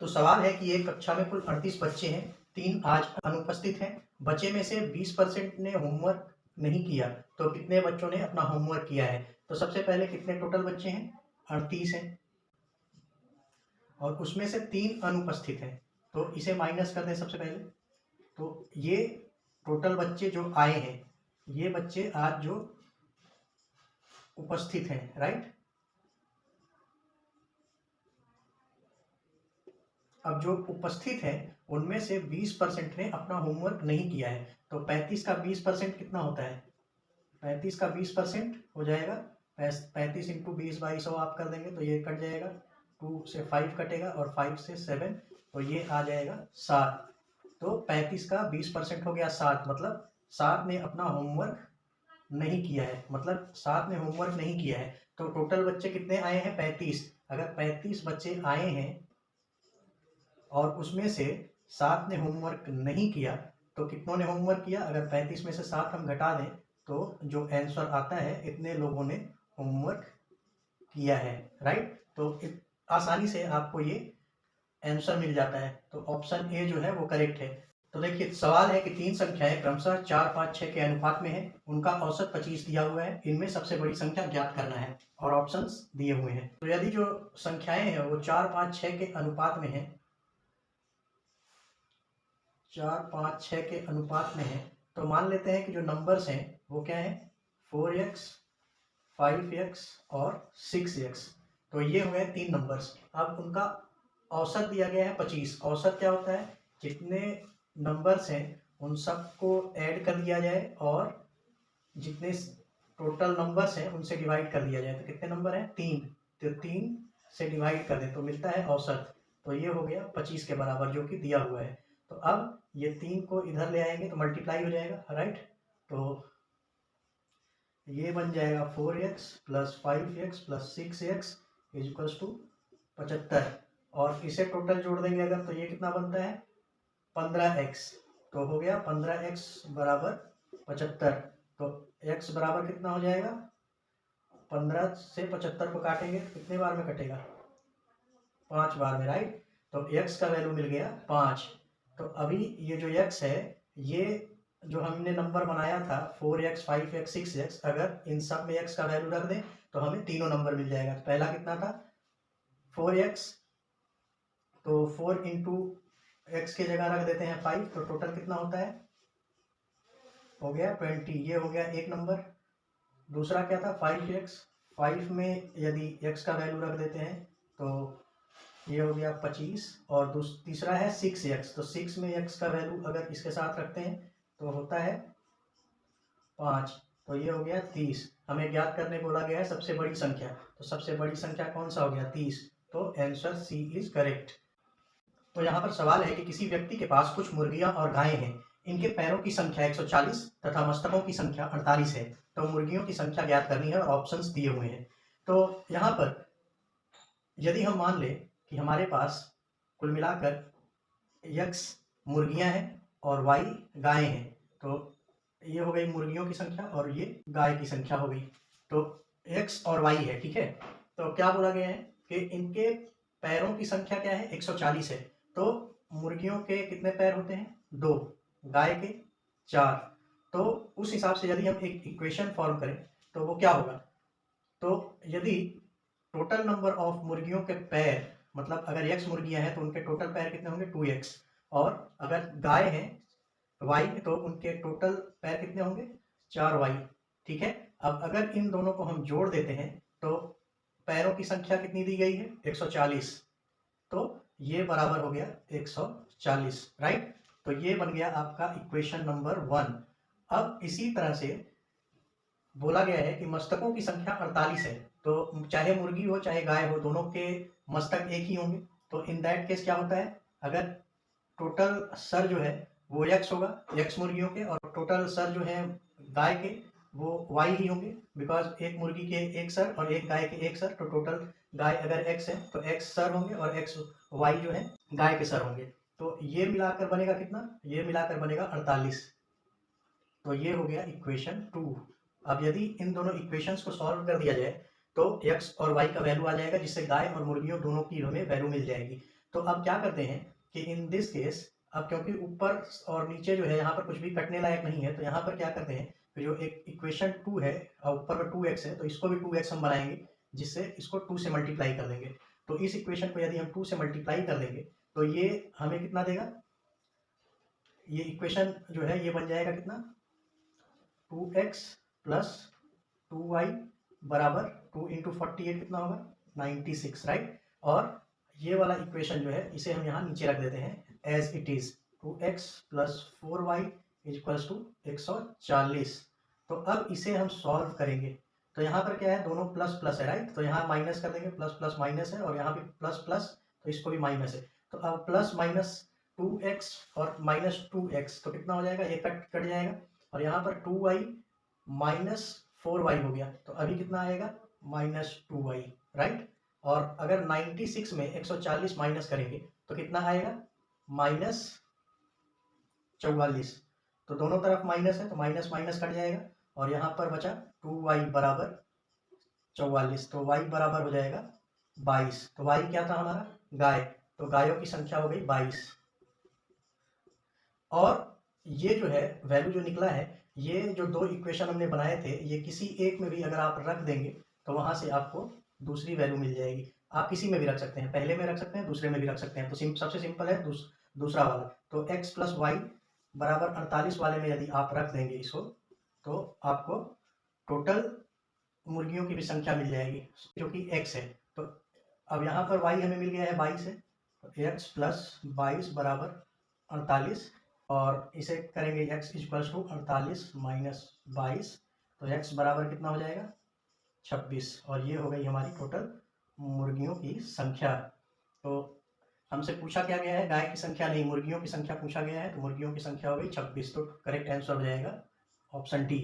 तो सवाल है कि एक कक्षा में कुल 38 बच्चे हैं, 3 आज अनुपस्थित हैं। बचे में से 20% ने होमवर्क नहीं किया, तो कितने बच्चों ने अपना होमवर्क किया है? तो सबसे पहले कितने टोटल बच्चे हैं? 38 हैं और उसमें से 3 अनुपस्थित हैं, तो इसे माइनस कर दें सबसे पहले। तो ये टोटल बच्चे जो आए हैं, ये बच्चे आज जो उपस्थित हैं, राइट। अब जो उपस्थित है उनमें से 20% ने अपना होमवर्क नहीं किया है, तो 35 का 20% कितना होता है? 35 का 20% हो जाएगा 35 इंटू 20/100 आप कर देंगे तो ये कट जाएगा, 2 से 5 कटेगा और 5 से 7, तो ये आ जाएगा 7। तो 35 का 20% हो गया 7, मतलब 7 ने अपना होमवर्क नहीं किया है, मतलब 7 ने होमवर्क नहीं किया है। तो टोटल बच्चे कितने आए हैं? 35। अगर 35 बच्चे आए हैं और उसमें से 7 ने होमवर्क नहीं किया, तो कितनों ने होमवर्क किया? अगर 35 में से 7 हम घटा दें तो जो आंसर आता है, इतने लोगों ने होमवर्क किया है, राइट। तो आसानी से आपको ये आंसर मिल जाता है, तो ऑप्शन ए जो है वो करेक्ट है। तो देखिए सवाल है कि 3 संख्याएं क्रमशः 4, 5, 6 के अनुपात में है, उनका औसत 25 दिया हुआ है, इनमें सबसे बड़ी संख्या ज्ञात करना है और ऑप्शंस दिए हुए हैं। तो यदि जो संख्याएं हैं वो 4, 5, 6 के अनुपात में है, 4, 5, 6 के अनुपात में है, तो मान लेते हैं कि जो नंबर्स हैं वो क्या है? 4x, 5x और 6x। तो ये हो गए 3 नंबर्स। अब उनका औसत दिया गया है 25। औसत क्या होता है? जितने नंबर्स हैं उन सबको ऐड कर दिया जाए और जितने टोटल नंबर्स हैं उनसे डिवाइड कर दिया जाए। तो कितने नंबर हैं? 3। तो 3 से डिवाइड कर दें तो मिलता है औसत, तो ये हो गया 25 के बराबर, जो कि दिया हुआ है। तो अब ये 3 को इधर ले आएंगे तो मल्टीप्लाई हो जाएगा, राइट। तो ये बन जाएगा 4x plus 5x plus 6x is equals to 75, और इसे टोटल जोड़ देंगे अगर तो ये कितना बनता है? 15x। तो हो गया 15x बराबर 75। तो x बराबर कितना हो जाएगा? 15 से 75 को काटेंगे तो कितने बार में कटेगा? 5 बार में, राइट। तो x का वैल्यू मिल गया 5। तो अभी ये जो x है, ये जो हमने नंबर बनाया था 4x, 5x, 6x, अगर इन सब में x का वैल्यू रख दें तो हमें तीनों नंबर मिल जाएगा। तो पहला कितना था? 4x, तो 4 इंटू एक्स की जगह रख देते हैं 5, तो टोटल कितना होता है? हो गया 20। ये हो गया एक नंबर। दूसरा क्या था? 5x, 5 में यदि x का वैल्यू रख देते हैं तो ये हो गया 25, और तीसरा है 6x, तो 6 में x का वैल्यू अगर इसके साथ रखते हैं तो होता है 5, तो ये हो गया 30। हमें ज्ञात करने बोला गया है सबसे बड़ी संख्या, तो सबसे बड़ी संख्या कौन सा हो गया? 30। तो आंसर सी इज करेक्ट। तो यहाँ पर सवाल है कि किसी व्यक्ति के पास कुछ मुर्गियां और गायें हैं, इनके पैरों की संख्या 140 तथा मस्तकों की संख्या 48 है, तो मुर्गियों की संख्या ज्ञात करनी है और ऑप्शंस दिए हुए हैं। तो यहाँ पर यदि हम मान लें कि हमारे पास कुल मिलाकर x मुर्गियां हैं और y गायें हैं, तो ये हो गई मुर्गियों की संख्या और ये गाय की संख्या हो गई। तो x और y है, ठीक है। तो क्या बोला गया है कि इनके पैरों की संख्या क्या है? 140 है। तो मुर्गियों के कितने पैर होते हैं? 2, गाय के 4। तो उस हिसाब से यदि हम एक इक्वेशन फॉर्म करें तो वो क्या होगा? तो यदि टोटल नंबर ऑफ मुर्गियों के पैर, मतलब अगर x मुर्गियां हैं तो उनके टोटल पैर कितने होंगे? 2x, और अगर गाय है y तो उनके टोटल पैर कितने होंगे? 4y, ठीक है। अब अगर इन दोनों को हम जोड़ देते हैं तो पैरों की संख्या कितनी दी गई है? 140, तो ये बराबर हो गया 140, राइट। तो ये बन गया आपका इक्वेशन नंबर 1। अब इसी तरह से बोला गया है कि मस्तकों की संख्या 48 है, तो चाहे मुर्गी हो चाहे गाय हो, दोनों के मस्तक एक ही होंगे। तो इन दैट केस क्या होता है? अगर टोटल सर जो है वो x होगा, x मुर्गियों के, और टोटल सर जो है गाय के वो y ही होंगे, बिकॉज एक मुर्गी के एक सर और एक गाय के एक सर, तो टोटल गाय अगर x है तो x सर होंगे और y जो है गाय के सर होंगे। तो ये मिलाकर बनेगा कितना? ये मिलाकर बनेगा 48। तो ये हो गया इक्वेशन 2। अब यदि इन दोनों इक्वेशंस को सॉल्व कर दिया जाए तो x और y का वैल्यू आ जाएगा, जिससे गाय और मुर्गियों दोनों की हमें वैल्यू मिल जाएगी। तो अब क्या करते हैं कि इन दिस केस, अब क्योंकि ऊपर और नीचे जो है यहाँ पर कुछ भी कटने लायक नहीं है, तो यहाँ पर क्या करते हैं, तो जो एक इक्वेशन 2 है और ऊपर में 2x है, तो इसको भी 2x हम बनाएंगे, जिससे इसको 2 से मल्टीप्लाई कर देंगे। तो इस इक्वेशन को यदि हम 2 से मल्टीप्लाई कर देंगे तो ये हमें कितना देगा, ये इक्वेशन जो है ये बन जाएगा कितना, 2x प्लस 2y बराबर 2 इंटू 48 कितना होगा, 96, राइट। और ये वाला इक्वेशन जो है इसे हम यहाँ नीचे रख देते हैं as it is, 2x plus 4y equals to 140। तो अब इसे हम सॉल्व करेंगे, तो यहाँ पर क्या है, दोनों प्लस प्लस है, राइट। तो यहाँ माइनस कर देंगे, प्लस प्लस माइनस है, और यहाँ भी प्लस प्लस, तो इसको भी माइनस है। तो अब प्लस माइनस 2x और माइनस 2x, तो कितना हो जाएगा, ये कट कट जाएगा, और यहाँ पर 2y माइनस 4y हो गया, तो अभी कितना आएगा, माइनस 2y, राइट। और अगर 96 में 140 माइनस करेंगे तो कितना आएगा, माइनस 44। तो दोनों तरफ माइनस है, तो माइनस माइनस कट जाएगा, और यहाँ पर बचा 2y बराबर 44, तो y बराबर हो जाएगा 22। तो y क्या था हमारा, गाय, तो गायों की संख्या हो गई 22। और ये जो है वैल्यू जो निकला है, ये जो दो इक्वेशन हमने बनाए थे, ये किसी एक में भी अगर आप रख देंगे तो वहां से आपको दूसरी वैल्यू मिल जाएगी। आप किसी में भी रख सकते हैं, पहले में रख सकते हैं, दूसरे में भी रख सकते हैं। तो सबसे सिंपल है दूसरा वाला, तो x प्लस वाई बराबर 48 वाले में यदि आप रख देंगे इसको, तो आपको टोटल मुर्गियों की भी संख्या मिल जाएगी जो कि x है। तो अब यहाँ पर y हमें मिल गया है 22 है, तो x प्लस 22 बराबर 48, और इसे करेंगे x इक्वल्स टू 48 माइनस 22, तो x बराबर कितना हो जाएगा, 26। और ये हो गई हमारी टोटल मुर्गियों की संख्या। तो हमसे पूछा क्या गया है, गाय की संख्या नहीं, मुर्गियों की संख्या पूछा गया है, तो मुर्गियों की संख्या हो गई 26। तो करेक्ट आंसर हो जाएगा ऑप्शन डी।